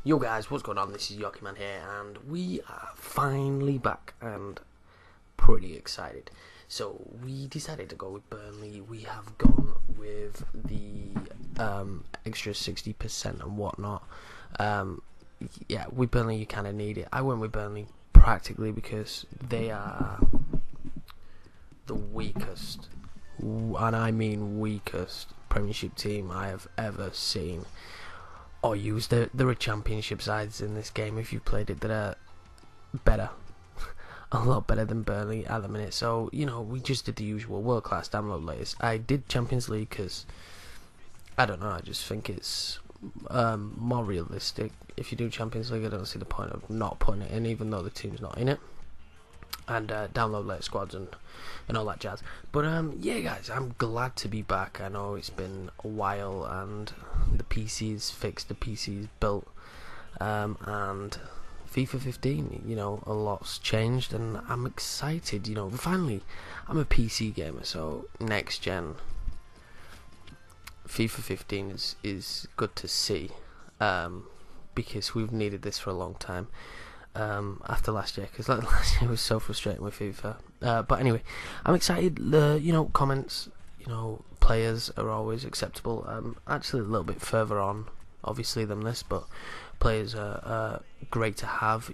Yo guys, what's going on? This is Yoki Man here, and we are finally back and pretty excited. So we decided to go with Burnley. We have gone with the extra 60% and whatnot. Yeah, with Burnley you kind of need it. I went with Burnley practically because they are the weakest, and I mean weakest, Premiership team I have ever seen or used. There are championship sides in this game, if you've played it, that are better, a lot better than Burnley at the minute. So, we just did the usual world class download latest. I did Champions League because, I don't know, I just think it's more realistic. If you do Champions League, I don't see the point of not putting it in, even though the team's not in it. And download later squads and all that jazz. But yeah guys, I'm glad to be back. I know it's been a while and the PC's fixed, the PC's built, and FIFA 15, a lot's changed and I'm excited. Finally, I'm a PC gamer, so next gen FIFA 15 is good to see, because we've needed this for a long time. After last year, because last year was so frustrating with FIFA. But anyway, I'm excited. Comments, players are always acceptable. Actually a little bit further on, obviously, than this, but players are great to have.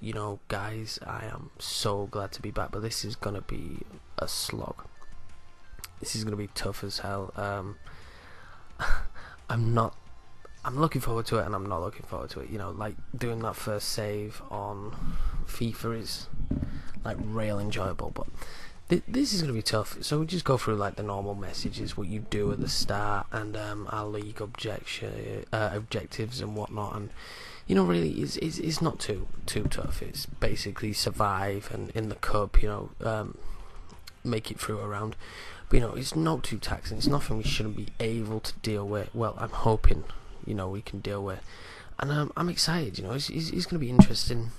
Guys, I am so glad to be back, but this is gonna be a slog. This is gonna be tough as hell. I'm looking forward to it, and I'm not looking forward to it. Like doing that first save on FIFA is like real enjoyable, but this is going to be tough. So we just go through like the normal messages, what you do at the start, and our league objectives and whatnot. And really, it's not too tough. It's basically survive and in the cup, make it through a round. But it's not too taxing. It's nothing we shouldn't be able to deal with. Well, I'm hoping we can deal with, and I'm excited. It's going to be interesting.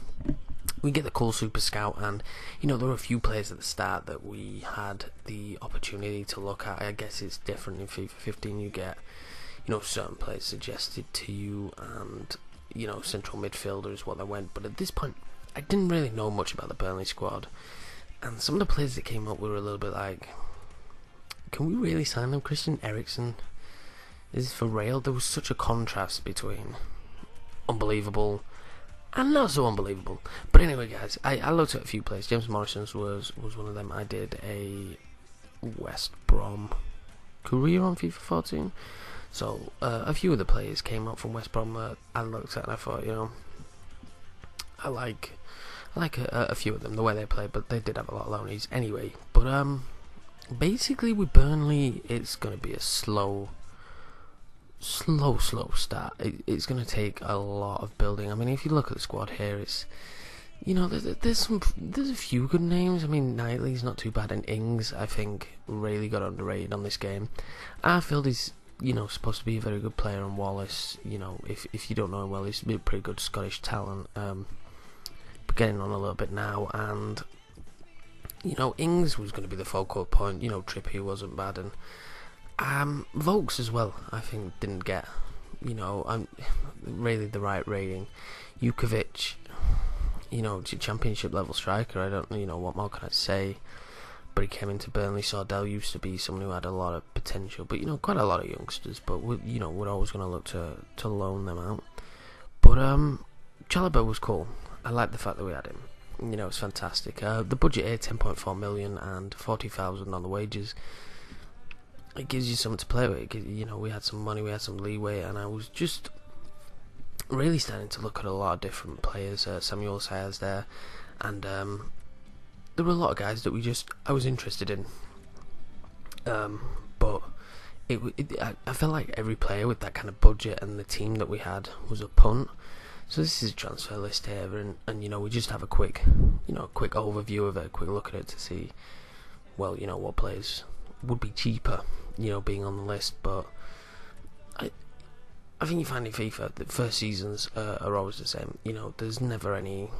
We get the cool Super Scout, and there were a few players at the start that we had the opportunity to look at. I guess it's different in FIFA 15. You get certain players suggested to you, and central midfielders what they went. But at this point, I didn't really know much about the Burnley squad, and some of the players that came up were a little bit like, can we really sign them? Christian Eriksen. Is for real? There was such a contrast between unbelievable and not so unbelievable. But anyway, guys, I looked at a few players. James Morrison's was one of them. I did a West Brom career on FIFA 14. So a few of the players came up from West Brom. I looked at and I thought, I like a few of them, the way they play, but they did have a lot of loanies anyway. But basically with Burnley, it's going to be a slow start. It's going to take a lot of building. I mean, if you look at the squad here, it's there's a few good names. I mean, Knightley's not too bad, and Ings, I think, really got underrated on this game. Arfield is supposed to be a very good player, and Wallace, if you don't know him well, he's a pretty good Scottish talent, but getting on a little bit now. And Ings was going to be the focal point. Trippier wasn't bad, and Vokes as well, I think, didn't get, really the right rating. Jukovic, championship level striker. I don't, what more can I say? But he came into Burnley. Sordell used to be someone who had a lot of potential, but quite a lot of youngsters. But we're always going to look to loan them out. But Chalobah was cool. I like the fact that we had him. It's fantastic. The budget here, 10.4 million and 40,000 on the wages. It gives you something to play with. We had some money, we had some leeway, and I was just really starting to look at a lot of different players. Samuel Sayers there, and there were a lot of guys that I was interested in. But I felt like every player with that kind of budget and the team that we had was a punt. So this is a transfer list here, and we just have a quick overview of it, a quick look at it to see, well, what players would be cheaper, being on the list. But I think you find in FIFA the first seasons are always the same. There's never any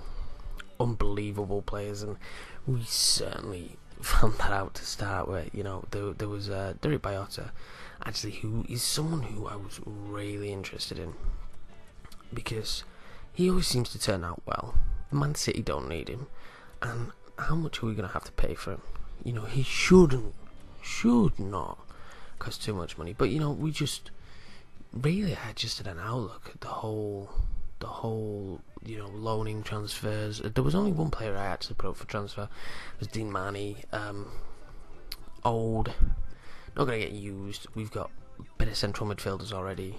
unbelievable players, and we certainly found that out to start with. There was Derek Bayota, actually, who is someone who I was really interested in, because he always seems to turn out well. Man City don't need him, and how much are we going to have to pay for him? You know, he should not cost too much money. But you know, we just really had just an outlook at the whole you know, loaning transfers. There was only one player I actually put up for transfer. It was Dean Manny. Old, not going to get used. We've got better central midfielders already.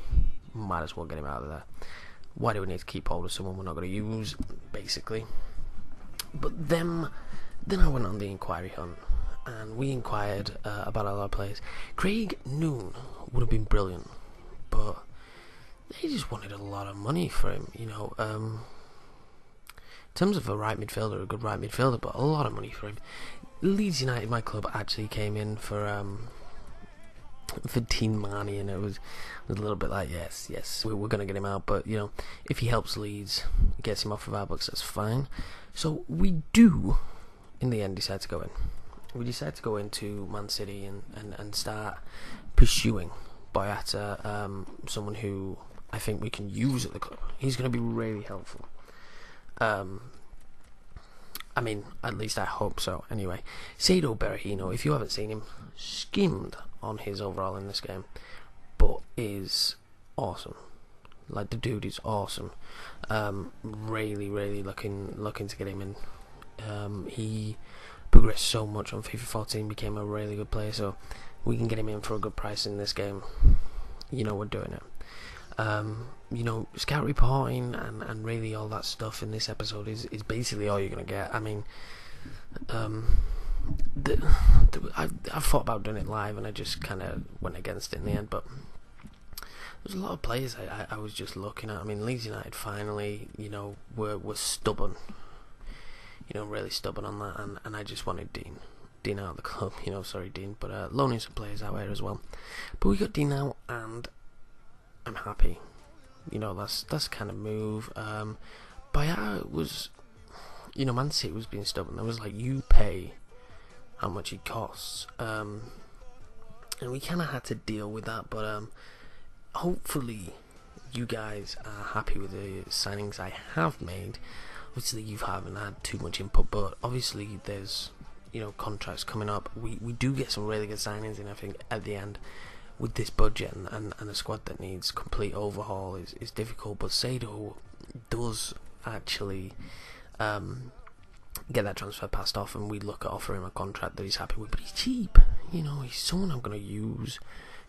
Might as well get him out of there. Why do we need to keep hold of someone we're not going to use, basically? But then I went on the inquiry hunt, and we inquired about all our players. Craig Noon would have been brilliant, but they just wanted a lot of money for him, you know. In terms of a right midfielder, a good right midfielder, but a lot of money for him. Leeds United, my club, actually came in for Dean Marnie, and it was a little bit like, yes, we're going to get him out, but you know, if he helps Leeds, gets him off of our books, that's fine. So we do, in the end, decide to go in. We decide to go into Man City and start pursuing Boyata, someone who I think we can use at the club. He's going to be really helpful. I mean, at least I hope so. Anyway, Saido Berahino, if you haven't seen him, skimmed on his overall in this game, but is awesome. Like, the dude is awesome. Really looking to get him in. He progressed so much on FIFA 14, became a really good player, so we can get him in for a good price in this game. You know, we're doing it. You know, scout reporting and really all that stuff in this episode is basically all you're going to get. I mean, I've thought about doing it live, and I just kind of went against it in the end, but there's a lot of players I was just looking at. I mean, Leeds United finally, you know, were stubborn, you know, really stubborn on that, and I just wanted Dean out of the club, you know, sorry Dean, but loaning some players out here as well. But we got Dean out, and I'm happy. You know, that's kind of move. Bayard was, you know, Man City was being stubborn. There was like, you pay how much it costs, and we kind of had to deal with that. But hopefully, you guys are happy with the signings I have made. Obviously, you haven't had too much input, but obviously, there's, you know, contracts coming up. We do get some really good signings in, I think, at the end. With this budget and a squad that needs complete overhaul is difficult, but Saido does actually get that transfer passed off, and we look at offering him a contract that he's happy with. But he's cheap, you know. He's someone I'm going to use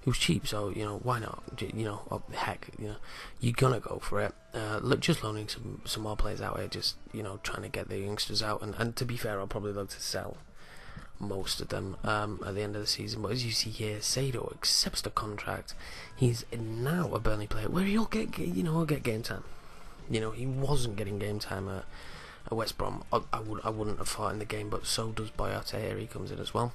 who's cheap, so you know, why not? You know, oh, heck, you know, you're gonna go for it. Look, just loaning some more players out here, just, you know, trying to get the youngsters out, and to be fair, I'll probably look to sell most of them at the end of the season. But as you see here, Saido accepts the contract. He's now a Burnley player where he'll get game time. You know, he wasn't getting game time at West Brom. I wouldn't have thought in the game, but so does Boyata here. He comes in as well.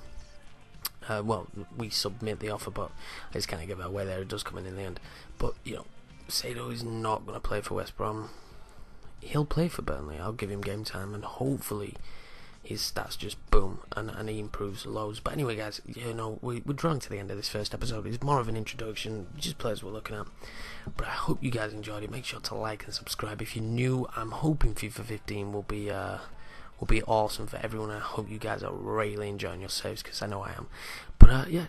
Well, we submit the offer, but I just kind of give it away there. It does come in the end. But you know, Saido is not going to play for West Brom. He'll play for Burnley. I'll give him game time, and hopefully his stats just boom, and he improves loads. But anyway, guys, you know, we're drawing to the end of this first episode. It's more of an introduction, just players we're looking at. But I hope you guys enjoyed it. Make sure to like and subscribe if you're new. I'm hoping FIFA 15 will be awesome for everyone. I hope you guys are really enjoying your saves, because I know I am. But yeah.